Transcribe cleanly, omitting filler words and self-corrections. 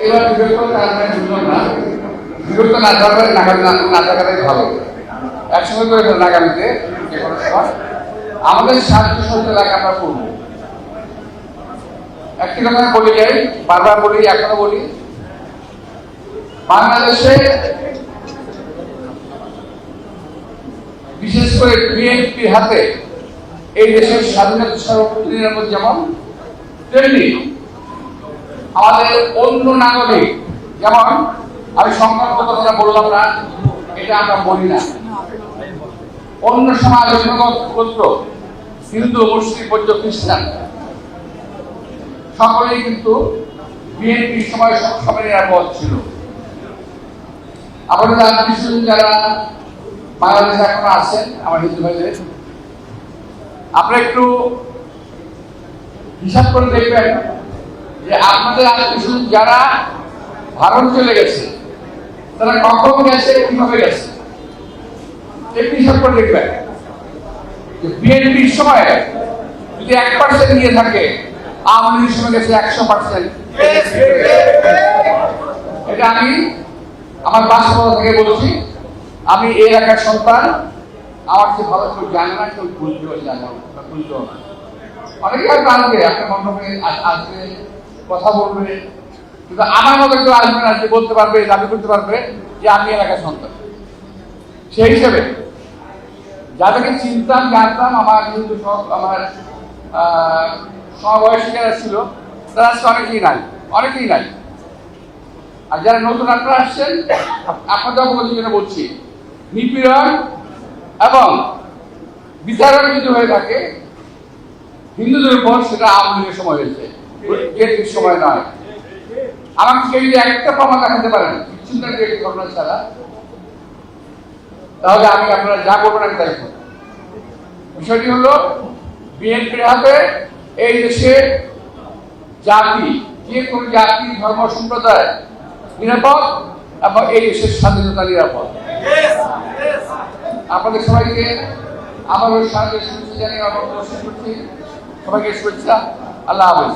এবার বিরক্ত বুঝলাম না, বিরক্ত না থাকাটাই ভালো। একসঙ্গে করে ফেলেন আগামীতে যে কোনো সময় আমাদের সাহায্য সহযোগিতা আমরা করবো। একটি কথা বলে যাই, বারবার বলি, এখনো বলি, বাংলাদেশে বিশেষ করে বিএনপির হাতে এই দেশের স্বাধীনতা সর্বদিনের মধ্যে যেমন তেমনি আমাদের অন্য নাগরিক, যেমন আমি সংখ্যালঘু কথা বললাম না, এটা আমরা বলি না, অন্য সমাজ, অন্য গোত্র, হিন্দু, মুসলিম, বৌদ্ধ, খ্রিস্টান সকলেই কিন্তু বিএনপির সময় সবসময় নিরাপদ ছিল। আপনারা যারা বাংলাদেশে এখনো আছেন আমার হিন্দু ভাইদের, আপনারা একটু হিসাব করে দেখবেন যে আপনাদের আত্মীয় যারা ভারত চলে গেছে তারা কখন গেছে, কিভাবে গেছে, একটু হিসাব করে দেখবেন। বিএনপির সময় যদি 1% নিয়ে থাকে, আওয়ামী লীগের সময় গেছে 100%। এটা আমি আমার বাস্তবতা থেকে বলছি। আমি এই এলাকার সন্তান, আমার চেয়ে ভালো কেউ জানে না, কেউ ভুলতেও জানে না, ভুলতেও না। অনেকে হয়তো আসবে, আপনার মণ্ডপে আসবে, কথা বলবে, কিন্তু আমার মতো কেউ আসবে না যে বলতে পারবে, দাবি করতে পারবে যে আমি এলাকার সন্তান। সেই হিসেবে যাদেরকে চিনতাম, জানতাম, আমার কিন্তু সব আমার সমবয়সী যারা ছিল তারা অনেকেই নাই। আর যারা নতুন আপনারা আসছেন, আপনাদের অবগতির জন্য বলছি, নিপীড়ন এবং বিচারণ যদি হয়ে থাকে হিন্দুদের উপর, সেটা আওয়ামী লীগের সময় হয়েছে, বিএনপির সময় নয়। আমাকে কেউ যদি একটা প্রমাণ দেখাতে পারেন বিচ্ছিন্নতার একটি ঘটনা ছাড়া, তাহলে আমি আপনারা যা করবেন আমি তাই করব। বিষয়টি হলো বিএনপির হাতে এই দেশের জাতি, যে কোনো জাতি, ধর্ম, সম্প্রদায় নিরাপদ এবং এই দেশের স্বাধীনতা নিরাপদ। আপনাদের সবাইকে আমার ওই স্বাধীনতা শুভেচ্ছা জানিয়ে আমার প্রশ্ন করছি। সবাইকে শুভেচ্ছা। আল্লাহ হাফেজ।